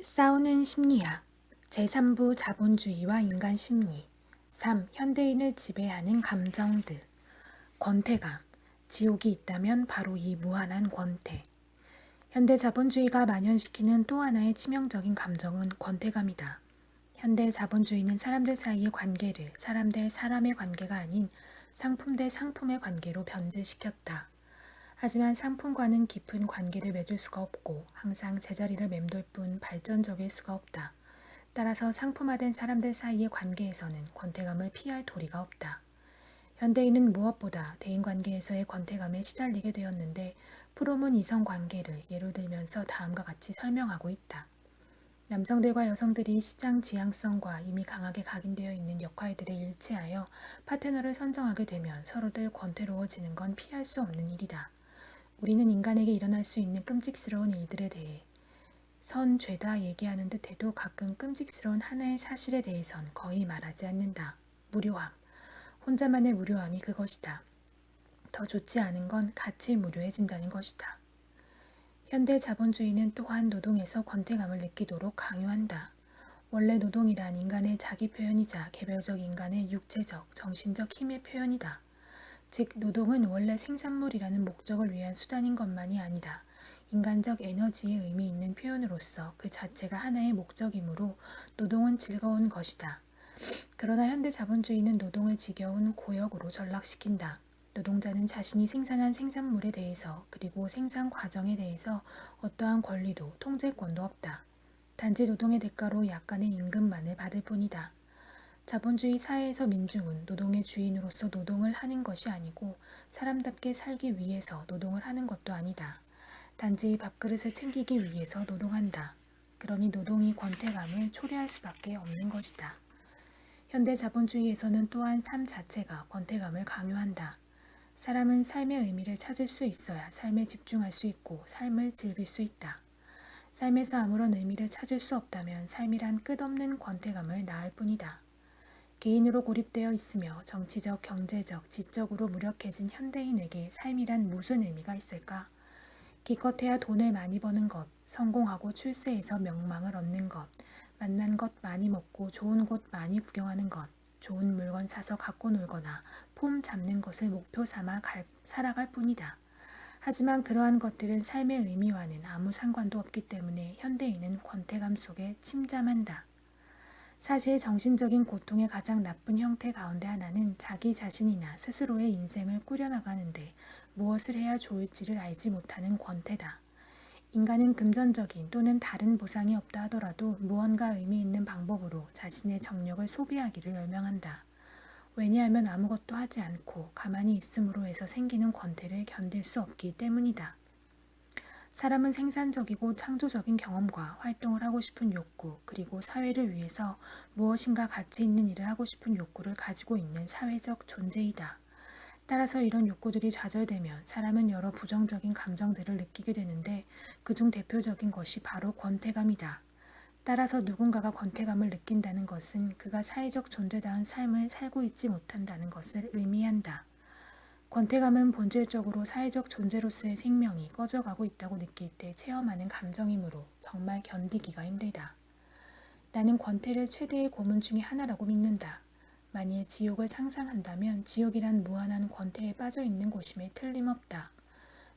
싸우는 심리학 제3부 자본주의와 인간 심리 3. 현대인을 지배하는 감정들 권태감 지옥이 있다면 바로 이 무한한 권태 현대 자본주의가 만연시키는 또 하나의 치명적인 감정은 권태감이다. 현대 자본주의는 사람들 사이의 관계를 사람 대 사람의 관계가 아닌 상품 대 상품의 관계로 변질시켰다. 하지만 상품과는 깊은 관계를 맺을 수가 없고 항상 제자리를 맴돌 뿐 발전적일 수가 없다. 따라서 상품화된 사람들 사이의 관계에서는 권태감을 피할 도리가 없다. 현대인은 무엇보다 대인관계에서의 권태감에 시달리게 되었는데 프롬은 이성관계를 예로 들면서 다음과 같이 설명하고 있다. 남성들과 여성들이 시장 지향성과 이미 강하게 각인되어 있는 역할들에 일치하여 파트너를 선정하게 되면 서로들 권태로워지는 건 피할 수 없는 일이다. 우리는 인간에게 일어날 수 있는 끔찍스러운 일들에 대해 선, 죄다 얘기하는 듯해도 가끔 끔찍스러운 하나의 사실에 대해선 거의 말하지 않는다. 무료함. 혼자만의 무료함이 그것이다. 더 좋지 않은 건 같이 무료해진다는 것이다. 현대 자본주의는 또한 노동에서 권태감을 느끼도록 강요한다. 원래 노동이란 인간의 자기 표현이자 개별적 인간의 육체적, 정신적 힘의 표현이다. 즉 노동은 원래 생산물이라는 목적을 위한 수단인 것만이 아니라 인간적 에너지의 의미 있는 표현으로서 그 자체가 하나의 목적이므로 노동은 즐거운 것이다. 그러나 현대 자본주의는 노동을 지겨운 고역으로 전락시킨다. 노동자는 자신이 생산한 생산물에 대해서 그리고 생산 과정에 대해서 어떠한 권리도 통제권도 없다. 단지 노동의 대가로 약간의 임금만을 받을 뿐이다. 자본주의 사회에서 민중은 노동의 주인으로서 노동을 하는 것이 아니고 사람답게 살기 위해서 노동을 하는 것도 아니다. 단지 밥그릇을 챙기기 위해서 노동한다. 그러니 노동이 권태감을 초래할 수밖에 없는 것이다. 현대 자본주의에서는 또한 삶 자체가 권태감을 강요한다. 사람은 삶의 의미를 찾을 수 있어야 삶에 집중할 수 있고 삶을 즐길 수 있다. 삶에서 아무런 의미를 찾을 수 없다면 삶이란 끝없는 권태감을 낳을 뿐이다. 개인으로 고립되어 있으며 정치적, 경제적, 지적으로 무력해진 현대인에게 삶이란 무슨 의미가 있을까? 기껏해야 돈을 많이 버는 것, 성공하고 출세해서 명망을 얻는 것, 만난 것 많이 먹고 좋은 곳 많이 구경하는 것, 좋은 물건 사서 갖고 놀거나 폼 잡는 것을 목표 삼아 살아갈 뿐이다. 하지만 그러한 것들은 삶의 의미와는 아무 상관도 없기 때문에 현대인은 권태감 속에 침잠한다. 사실 정신적인 고통의 가장 나쁜 형태 가운데 하나는 자기 자신이나 스스로의 인생을 꾸려나가는데 무엇을 해야 좋을지를 알지 못하는 권태다. 인간은 금전적인 또는 다른 보상이 없다 하더라도 무언가 의미 있는 방법으로 자신의 정력을 소비하기를 열망한다. 왜냐하면 아무것도 하지 않고 가만히 있음으로 해서 생기는 권태를 견딜 수 없기 때문이다. 사람은 생산적이고 창조적인 경험과 활동을 하고 싶은 욕구, 그리고 사회를 위해서 무엇인가 가치 있는 일을 하고 싶은 욕구를 가지고 있는 사회적 존재이다. 따라서 이런 욕구들이 좌절되면 사람은 여러 부정적인 감정들을 느끼게 되는데 그중 대표적인 것이 바로 권태감이다. 따라서 누군가가 권태감을 느낀다는 것은 그가 사회적 존재다운 삶을 살고 있지 못한다는 것을 의미한다. 권태감은 본질적으로 사회적 존재로서의 생명이 꺼져가고 있다고 느낄 때 체험하는 감정이므로 정말 견디기가 힘들다. 나는 권태를 최대의 고문 중의 하나라고 믿는다. 만일 지옥을 상상한다면 지옥이란 무한한 권태에 빠져 있는 곳임에 틀림없다.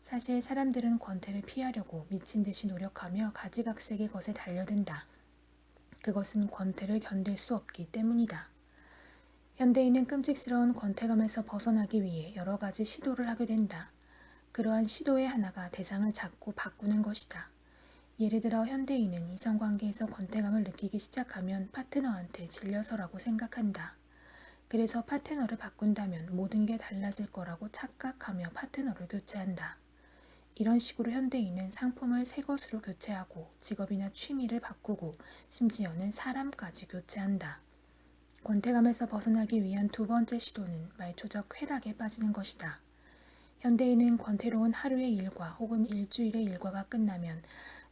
사실 사람들은 권태를 피하려고 미친 듯이 노력하며 가지각색의 것에 달려든다. 그것은 권태를 견딜 수 없기 때문이다. 현대인은 끔찍스러운 권태감에서 벗어나기 위해 여러 가지 시도를 하게 된다. 그러한 시도의 하나가 대상을 자꾸 바꾸는 것이다. 예를 들어 현대인은 이성관계에서 권태감을 느끼기 시작하면 파트너한테 질려서라고 생각한다. 그래서 파트너를 바꾼다면 모든 게 달라질 거라고 착각하며 파트너를 교체한다. 이런 식으로 현대인은 상품을 새 것으로 교체하고 직업이나 취미를 바꾸고 심지어는 사람까지 교체한다. 권태감에서 벗어나기 위한 두 번째 시도는 말초적 쾌락에 빠지는 것이다. 현대인은 권태로운 하루의 일과 혹은 일주일의 일과가 끝나면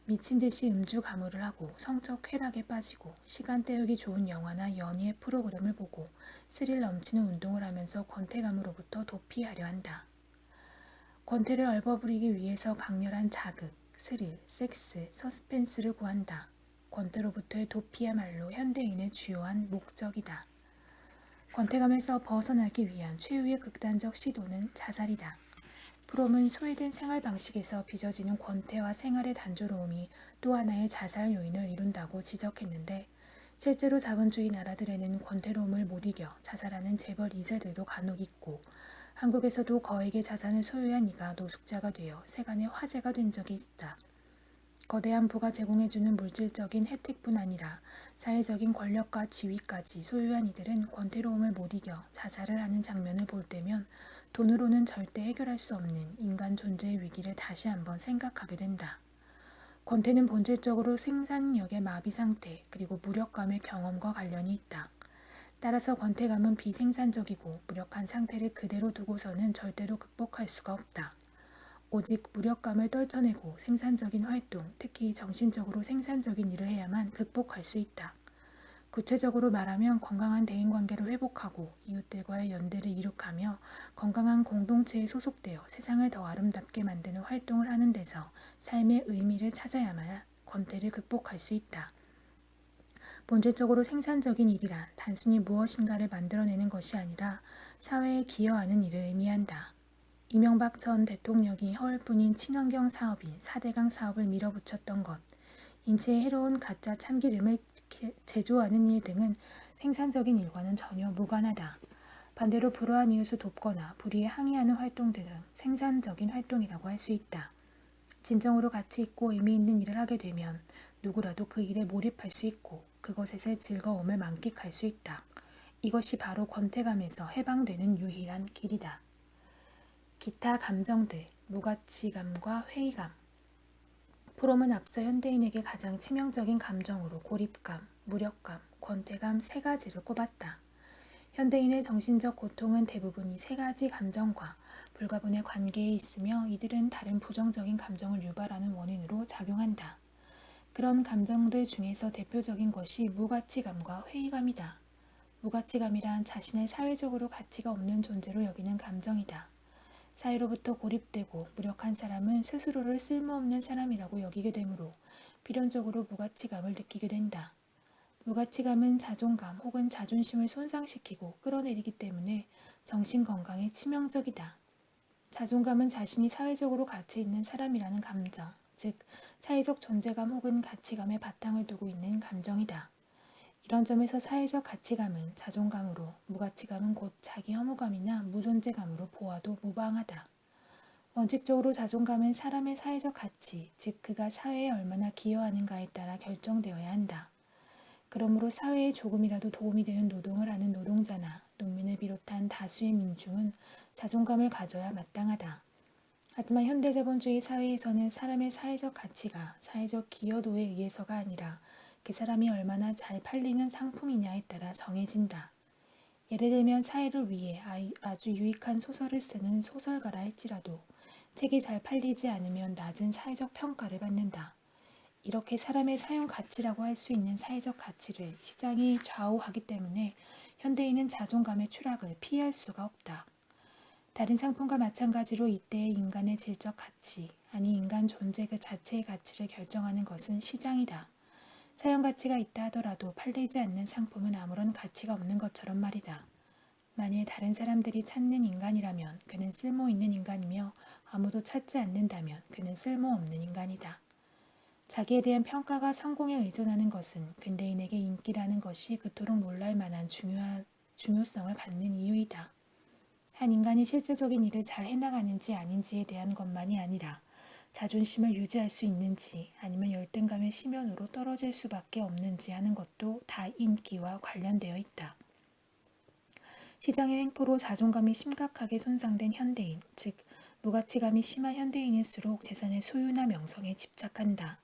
미친 듯이 음주 가무를 하고 성적 쾌락에 빠지고 시간 때우기 좋은 영화나 연예 프로그램을 보고 스릴 넘치는 운동을 하면서 권태감으로부터 도피하려 한다. 권태를 얼버무리기 위해서 강렬한 자극, 스릴, 섹스, 서스펜스를 구한다. 권태로부터의 도피야말로 현대인의 주요한 목적이다. 권태감에서 벗어나기 위한 최후의 극단적 시도는 자살이다. 프롬은 소외된 생활 방식에서 빚어지는 권태와 생활의 단조로움이 또 하나의 자살 요인을 이룬다고 지적했는데, 실제로 자본주의 나라들에는 권태로움을 못 이겨 자살하는 재벌 2세들도 간혹 있고, 한국에서도 거액의 자산을 소유한 이가 노숙자가 되어 세간의 화제가 된 적이 있다. 거대한 부가 제공해주는 물질적인 혜택뿐 아니라 사회적인 권력과 지위까지 소유한 이들은 권태로움을 못 이겨 자살을 하는 장면을 볼 때면 돈으로는 절대 해결할 수 없는 인간 존재의 위기를 다시 한번 생각하게 된다. 권태는 본질적으로 생산력의 마비 상태 그리고 무력감의 경험과 관련이 있다. 따라서 권태감은 비생산적이고 무력한 상태를 그대로 두고서는 절대로 극복할 수가 없다. 오직 무력감을 떨쳐내고 생산적인 활동, 특히 정신적으로 생산적인 일을 해야만 극복할 수 있다. 구체적으로 말하면 건강한 대인관계를 회복하고 이웃들과의 연대를 이룩하며 건강한 공동체에 소속되어 세상을 더 아름답게 만드는 활동을 하는 데서 삶의 의미를 찾아야만 권태를 극복할 수 있다. 본질적으로 생산적인 일이란 단순히 무엇인가를 만들어내는 것이 아니라 사회에 기여하는 일을 의미한다. 이명박 전 대통령이 허울뿐인 친환경 사업인 4대강 사업을 밀어붙였던 것, 인체에 해로운 가짜 참기름을 제조하는 일 등은 생산적인 일과는 전혀 무관하다. 반대로 불우한 이웃을 돕거나 불의에 항의하는 활동들은 생산적인 활동이라고 할 수 있다. 진정으로 가치 있고 의미 있는 일을 하게 되면 누구라도 그 일에 몰입할 수 있고 그것에서의 즐거움을 만끽할 수 있다. 이것이 바로 권태감에서 해방되는 유일한 길이다. 기타 감정들, 무가치감과 회의감. 프롬은 앞서 현대인에게 가장 치명적인 감정으로 고립감, 무력감, 권태감 세 가지를 꼽았다. 현대인의 정신적 고통은 대부분 이 세 가지 감정과 불가분의 관계에 있으며 이들은 다른 부정적인 감정을 유발하는 원인으로 작용한다. 그런 감정들 중에서 대표적인 것이 무가치감과 회의감이다. 무가치감이란 자신을 사회적으로 가치가 없는 존재로 여기는 감정이다. 사회로부터 고립되고 무력한 사람은 스스로를 쓸모없는 사람이라고 여기게 되므로 필연적으로 무가치감을 느끼게 된다. 무가치감은 자존감 혹은 자존심을 손상시키고 끌어내리기 때문에 정신건강에 치명적이다. 자존감은 자신이 사회적으로 가치 있는 사람이라는 감정, 즉 사회적 존재감 혹은 가치감에 바탕을 두고 있는 감정이다. 이런 점에서 사회적 가치감은 자존감으로, 무가치감은 곧 자기 혐오감이나 무존재감으로 보아도 무방하다. 원칙적으로 자존감은 사람의 사회적 가치, 즉 그가 사회에 얼마나 기여하는가에 따라 결정되어야 한다. 그러므로 사회에 조금이라도 도움이 되는 노동을 하는 노동자나 농민을 비롯한 다수의 민중은 자존감을 가져야 마땅하다. 하지만 현대자본주의 사회에서는 사람의 사회적 가치가 사회적 기여도에 의해서가 아니라 그 사람이 얼마나 잘 팔리는 상품이냐에 따라 정해진다. 예를 들면 사회를 위해 아주 유익한 소설을 쓰는 소설가라 할지라도 책이 잘 팔리지 않으면 낮은 사회적 평가를 받는다. 이렇게 사람의 사용 가치라고 할 수 있는 사회적 가치를 시장이 좌우하기 때문에 현대인은 자존감의 추락을 피할 수가 없다. 다른 상품과 마찬가지로 이때의 인간의 질적 가치, 아니 인간 존재 그 자체의 가치를 결정하는 것은 시장이다. 사용 가치가 있다 하더라도 팔리지 않는 상품은 아무런 가치가 없는 것처럼 말이다. 만일 다른 사람들이 찾는 인간이라면 그는 쓸모있는 인간이며 아무도 찾지 않는다면 그는 쓸모없는 인간이다. 자기에 대한 평가가 성공에 의존하는 것은 근대인에게 인기라는 것이 그토록 놀랄 만한 중요성을 갖는 이유이다. 한 인간이 실제적인 일을 잘 해나가는지 아닌지에 대한 것만이 아니라 자존심을 유지할 수 있는지 아니면 열등감의 심연으로 떨어질 수밖에 없는지 하는 것도 다 인기와 관련되어 있다. 시장의 횡포로 자존감이 심각하게 손상된 현대인, 즉 무가치감이 심한 현대인일수록 재산의 소유나 명성에 집착한다.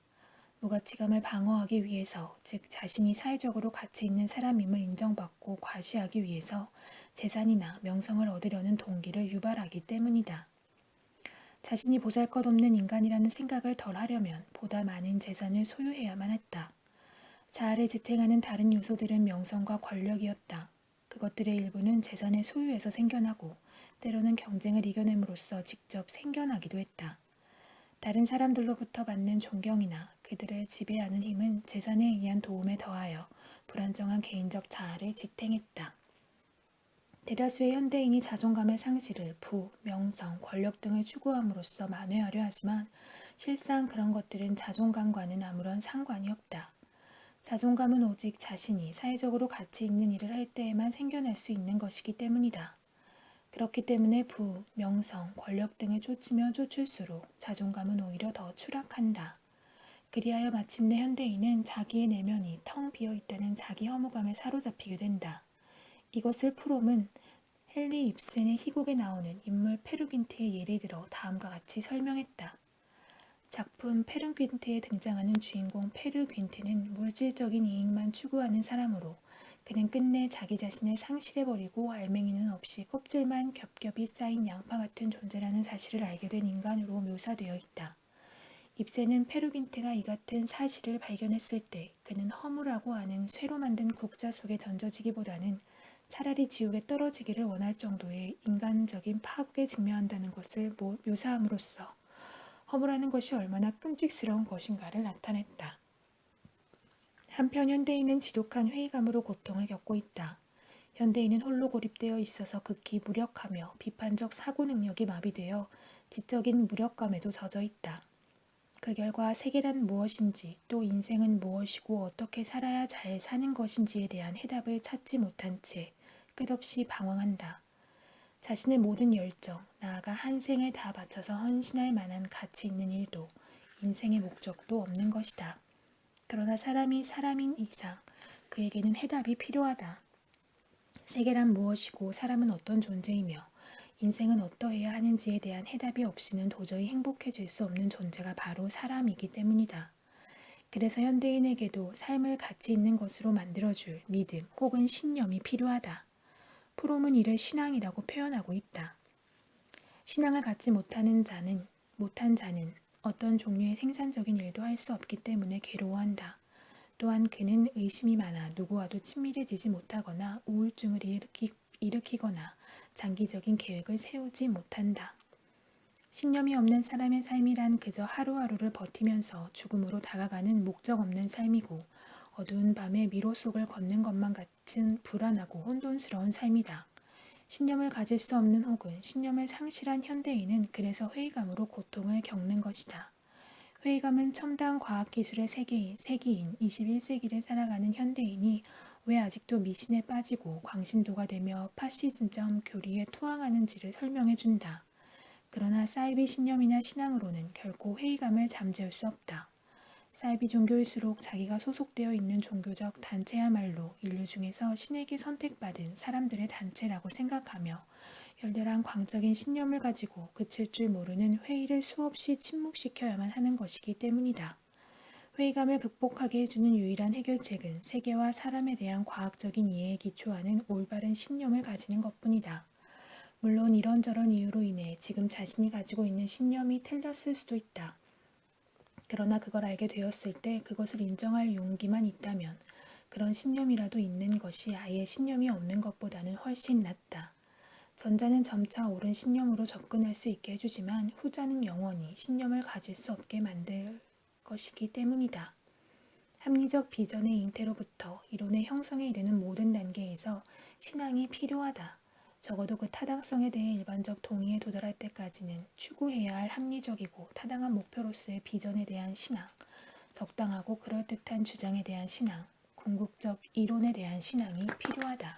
무가치감을 방어하기 위해서, 즉 자신이 사회적으로 가치 있는 사람임을 인정받고 과시하기 위해서 재산이나 명성을 얻으려는 동기를 유발하기 때문이다. 자신이 보잘것없는 인간이라는 생각을 덜 하려면 보다 많은 재산을 소유해야만 했다. 자아를 지탱하는 다른 요소들은 명성과 권력이었다. 그것들의 일부는 재산의 소유에서 생겨나고 때로는 경쟁을 이겨냄으로써 직접 생겨나기도 했다. 다른 사람들로부터 받는 존경이나 그들을 지배하는 힘은 재산에 의한 도움에 더하여 불안정한 개인적 자아를 지탱했다. 대다수의 현대인이 자존감의 상실을 부, 명성, 권력 등을 추구함으로써 만회하려 하지만 실상 그런 것들은 자존감과는 아무런 상관이 없다. 자존감은 오직 자신이 사회적으로 가치 있는 일을 할 때에만 생겨날 수 있는 것이기 때문이다. 그렇기 때문에 부, 명성, 권력 등을 쫓으며 쫓을수록 자존감은 오히려 더 추락한다. 그리하여 마침내 현대인은 자기의 내면이 텅 비어 있다는 자기 허무감에 사로잡히게 된다. 이것을 프롬은 헨리 입센의 희곡에 나오는 인물 페르귄트의 예를 들어 다음과 같이 설명했다. 작품 페르귄트에 등장하는 주인공 페르귄트는 물질적인 이익만 추구하는 사람으로 그는 끝내 자기 자신을 상실해버리고 알맹이는 없이 껍질만 겹겹이 쌓인 양파 같은 존재라는 사실을 알게 된 인간으로 묘사되어 있다. 입센은 페르귄트가 이 같은 사실을 발견했을 때 그는 허무라고 하는 쇠로 만든 국자 속에 던져지기보다는 차라리 지옥에 떨어지기를 원할 정도의 인간적인 파국에 직면한다는 것을 묘사함으로써 허무라는 것이 얼마나 끔찍스러운 것인가를 나타냈다. 한편 현대인은 지독한 회의감으로 고통을 겪고 있다. 현대인은 홀로 고립되어 있어서 극히 무력하며 비판적 사고 능력이 마비되어 지적인 무력감에도 젖어 있다. 그 결과 세계란 무엇인지 또 인생은 무엇이고 어떻게 살아야 잘 사는 것인지에 대한 해답을 찾지 못한 채 끝없이 방황한다. 자신의 모든 열정, 나아가 한 생을 다 바쳐서 헌신할 만한 가치 있는 일도 인생의 목적도 없는 것이다. 그러나 사람이 사람인 이상 그에게는 해답이 필요하다. 세계란 무엇이고 사람은 어떤 존재이며 인생은 어떠해야 하는지에 대한 해답이 없이는 도저히 행복해질 수 없는 존재가 바로 사람이기 때문이다. 그래서 현대인에게도 삶을 가치 있는 것으로 만들어줄 믿음 혹은 신념이 필요하다. 프롬은 이를 신앙이라고 표현하고 있다. 신앙을 갖지 못한 자는 어떤 종류의 생산적인 일도 할 수 없기 때문에 괴로워한다. 또한 그는 의심이 많아 누구와도 친밀해지지 못하거나 우울증을 일으키거나 장기적인 계획을 세우지 못한다. 신념이 없는 사람의 삶이란 그저 하루하루를 버티면서 죽음으로 다가가는 목적 없는 삶이고 어두운 밤에 미로 속을 걷는 것만 같은 불안하고 혼돈스러운 삶이다. 신념을 가질 수 없는 혹은 신념을 상실한 현대인은 그래서 회의감으로 고통을 겪는 것이다. 회의감은 첨단 과학기술의 세기인 21세기를 살아가는 현대인이 왜 아직도 미신에 빠지고 광신도가 되며 파시즘적 교리에 투항하는지를 설명해준다. 그러나 사이비 신념이나 신앙으로는 결코 회의감을 잠재울 수 없다. 사이비 종교일수록 자기가 소속되어 있는 종교적 단체야말로 인류 중에서 신에게 선택받은 사람들의 단체라고 생각하며 열렬한 광적인 신념을 가지고 그칠 줄 모르는 회의를 수없이 침묵시켜야만 하는 것이기 때문이다. 회의감을 극복하게 해주는 유일한 해결책은 세계와 사람에 대한 과학적인 이해에 기초하는 올바른 신념을 가지는 것뿐이다. 물론 이런저런 이유로 인해 지금 자신이 가지고 있는 신념이 틀렸을 수도 있다. 그러나 그걸 알게 되었을 때 그것을 인정할 용기만 있다면 그런 신념이라도 있는 것이 아예 신념이 없는 것보다는 훨씬 낫다. 전자는 점차 옳은 신념으로 접근할 수 있게 해주지만 후자는 영원히 신념을 가질 수 없게 만들 것이기 때문이다. 합리적 비전의 잉태로부터 이론의 형성에 이르는 모든 단계에서 신앙이 필요하다. 적어도 그 타당성에 대해 일반적 동의에 도달할 때까지는 추구해야 할 합리적이고 타당한 목표로서의 비전에 대한 신앙, 적당하고 그럴듯한 주장에 대한 신앙, 궁극적 이론에 대한 신앙이 필요하다.